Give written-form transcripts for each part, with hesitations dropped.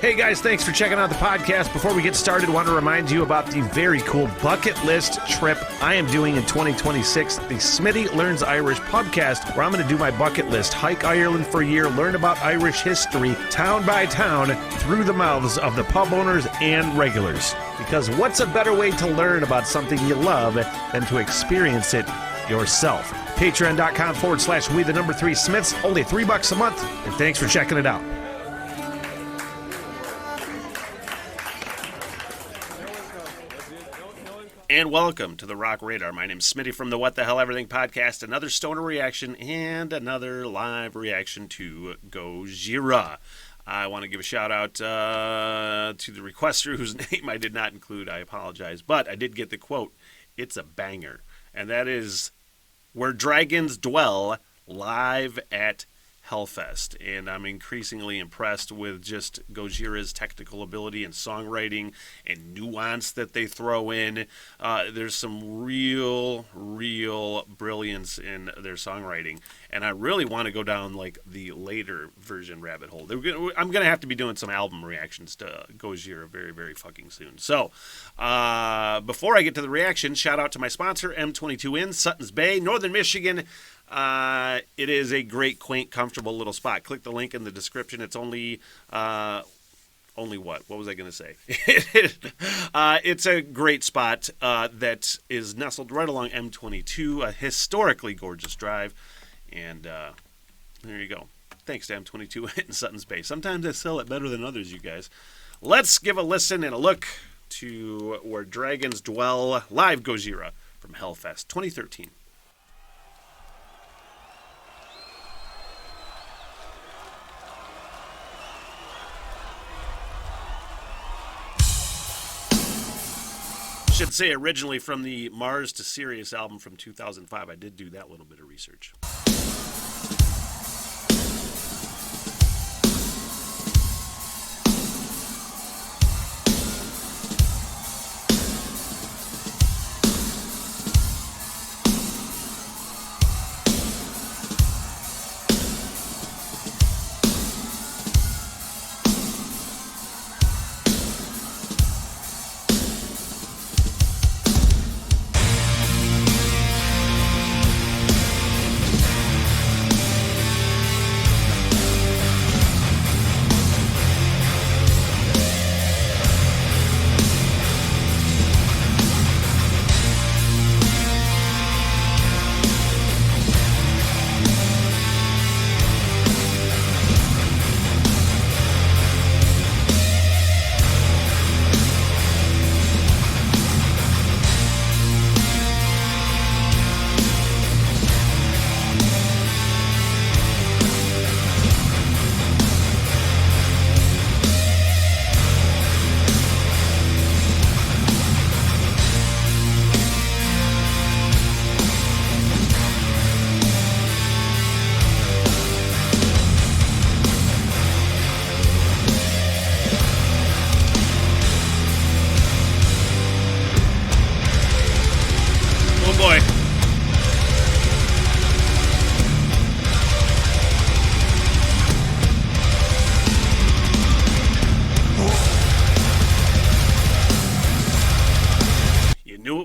Hey guys, thanks for checking out the podcast. Before we get started, I want to remind you about the very cool bucket list trip I am doing in 2026, the Smitty Learns Irish podcast, where I'm going to do my bucket list, hike Ireland for a year, learn about Irish history, town by town, through the mouths of the pub owners and regulars. Because what's a better way to learn about something you love than to experience it yourself? Patreon.com/we3Smiths, only $3 a month, and thanks for checking it out. And welcome to the Rock Radar. My name's Smitty from the What the Hell Everything podcast, another stoner reaction and another live reaction to Gojira. I want to give a shout out to the requester whose name I did not include. I apologize, but I did get the quote. It's a banger, and that is Where Dragons Dwell live at Hellfest, and I'm increasingly impressed with just Gojira's technical ability and songwriting and nuance that they throw in. There's some real brilliance in their songwriting, and I really want to go down like the later version rabbit hole. I'm gonna have to be doing some album reactions to Gojira very fucking soon. So before I get to the reaction, shout out to my sponsor M22 Inn, Suttons Bay, Northern Michigan. It is a great, quaint, comfortable little spot. Click the link in the description. It's only what? What was I going to say? It's a great spot that is nestled right along M22, a historically gorgeous drive. And there you go. Thanks to M22 in Suttons Bay. Sometimes I sell it better than others, you guys. Let's give a listen and a look to Where Dragons Dwell, live Gojira from Hellfest 2013. Should say originally from the Mars to Sirius album from 2005. I did do that little bit of research.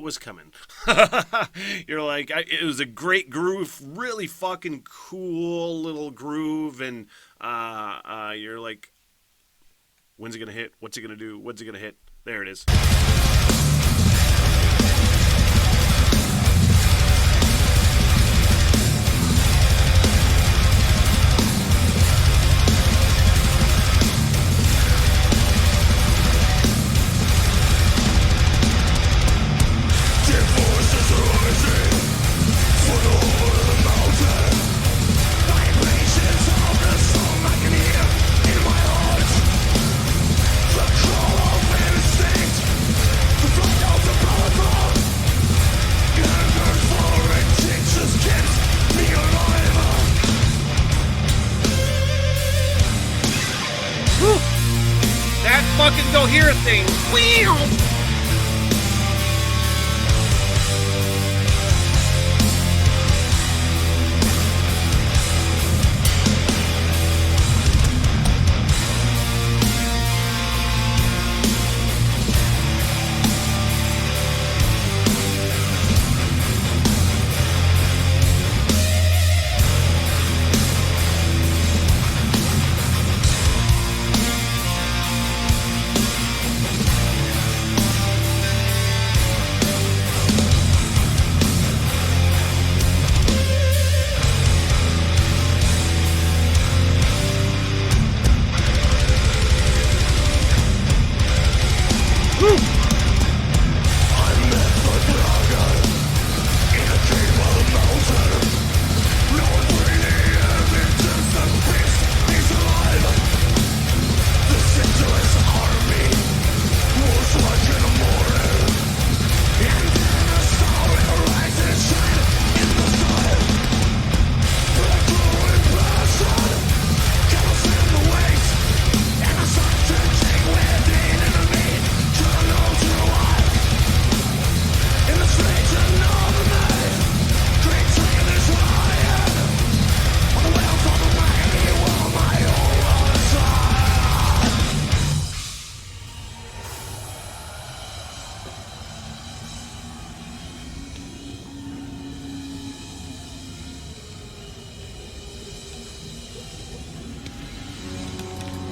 Was coming. You're like, it was a great groove, really fucking cool little groove, and you're like, when's it gonna hit? What's it gonna do? What's it gonna hit? There it is. That fucking Gojira thing. Whew!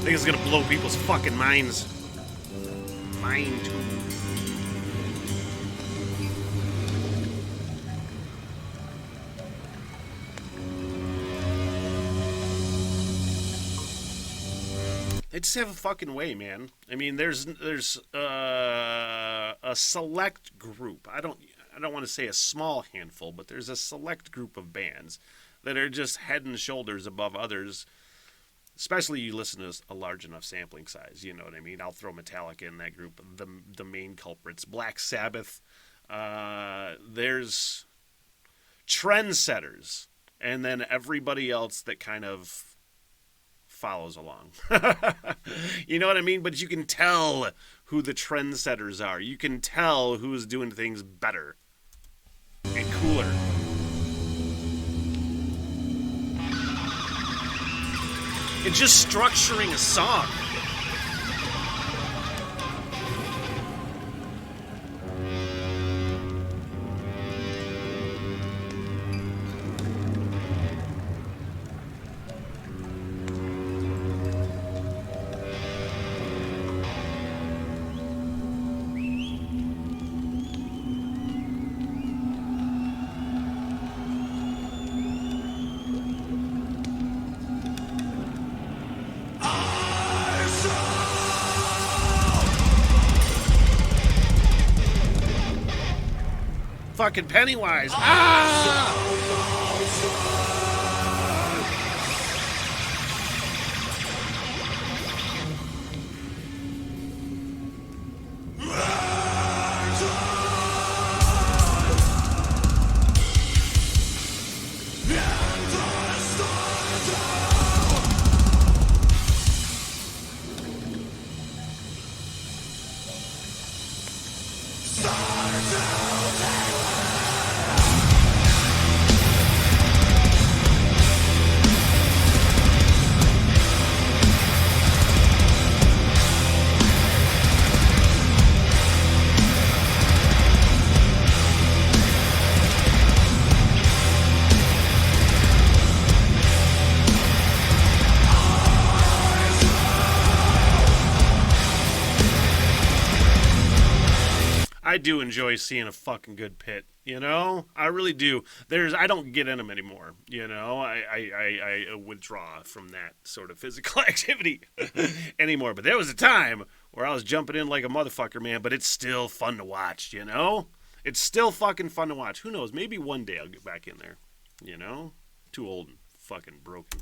think it's gonna blow people's fucking minds. Mine too. They just have a fucking way, man. I mean, there's a select group. I don't want to say a small handful, but there's a select group of bands that are just head and shoulders above others. Especially you listen to a large enough sampling size, you know what I mean? I'll throw Metallica in that group, the main culprits. Black Sabbath, there's trendsetters, and then everybody else that kind of follows along. You know what I mean? But you can tell who the trendsetters are. You can tell who's doing things better and cooler. And just structuring a song. Fucking Pennywise. I do enjoy seeing a fucking good pit, you know? I really do. I don't get in them anymore, you know? I withdraw from that sort of physical activity anymore. But there was a time where I was jumping in like a motherfucker, man, but it's still fun to watch, you know? It's still fucking fun to watch. Who knows? Maybe one day I'll get back in there, you know? Too old and fucking broken.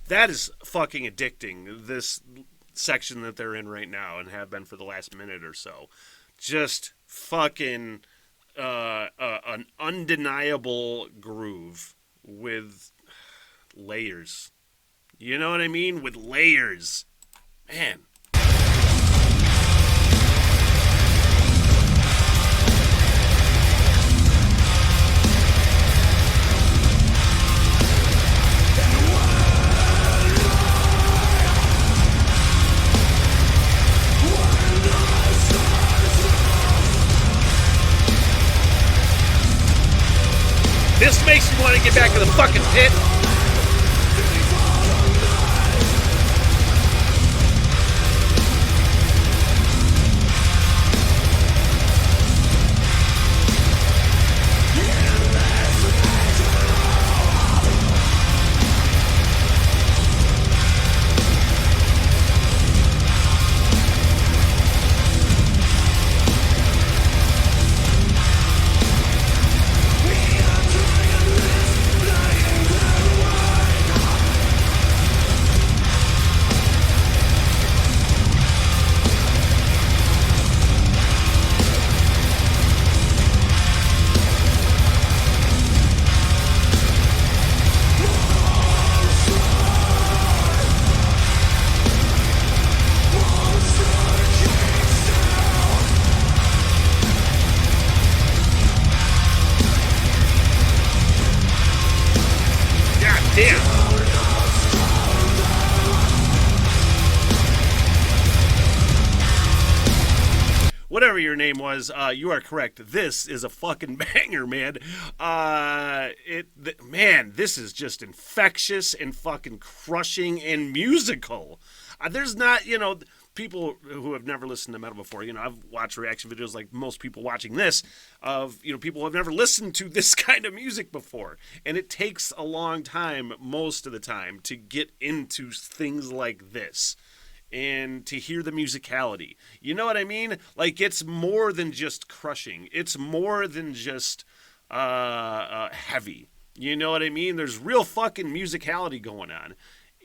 That is fucking addicting, this section that they're in right now and have been for the last minute or so. Just fucking an undeniable groove with layers. You know what I mean? With layers. Man. This makes me want to get back to the fucking pit. whatever your name was, you are correct. This is a fucking banger, man. Man, this is just infectious and fucking crushing and musical. There's not, people who have never listened to metal before, I've watched reaction videos like most people watching this of, people who have never listened to this kind of music before. And it takes a long time, most of the time, to get into things like this and to hear the musicality. You know what I mean? Like, it's more than just crushing. It's more than just heavy. You know what I mean? There's real fucking musicality going on.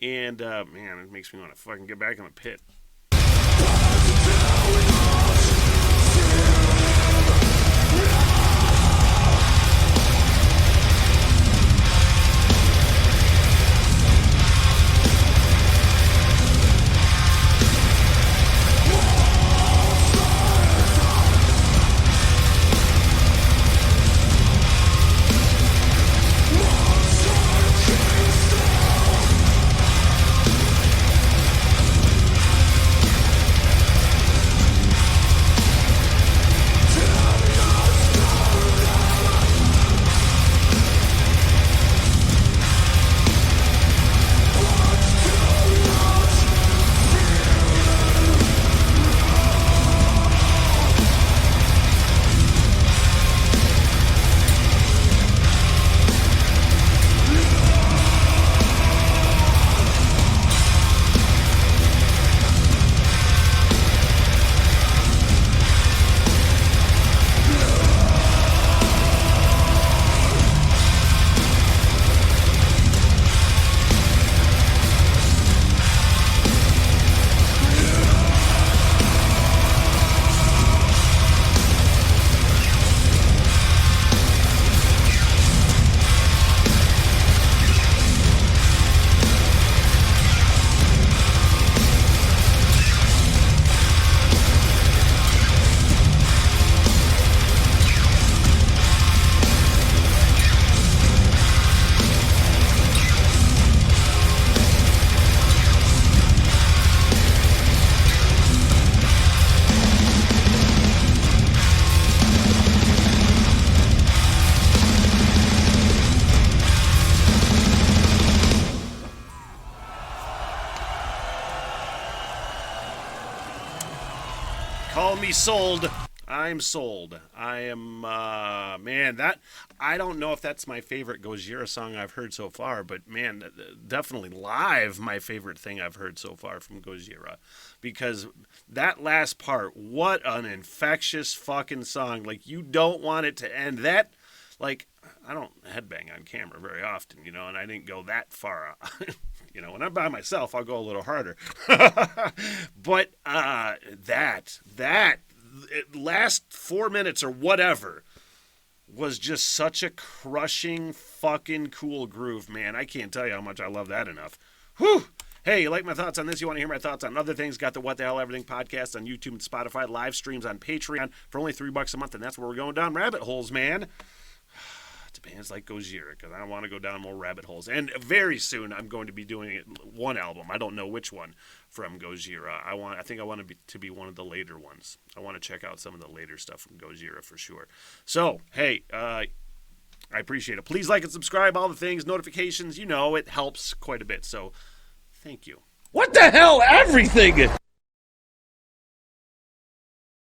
And, man, it makes me want to fucking get back in the pit. Call me sold. I'm sold. I am, man, I don't know if that's my favorite Gojira song I've heard so far, but man, definitely live my favorite thing I've heard so far from Gojira. Because that last part, what an infectious fucking song. Like, you don't want it to end. That, like, I don't headbang on camera very often, and I didn't go that far. When I'm by myself, I'll go a little harder. But that last 4 minutes or whatever was just such a crushing fucking cool groove, man. I can't tell you how much I love that enough. Whew! Hey, you like my thoughts on this? You want to hear my thoughts on other things? Got the What the Hell Everything podcast on YouTube and Spotify, live streams on Patreon for only $3 a month, and that's where we're going down rabbit holes, man. To bands like Gojira, because I want to go down more rabbit holes. And very soon I'm going to be doing one album. I don't know which one from Gojira. I think I want to be one of the later ones. I want to check out some of the later stuff from Gojira for sure. So, hey, I appreciate it. Please like and subscribe, all the things, notifications. It helps quite a bit. So, thank you. What the hell, everything?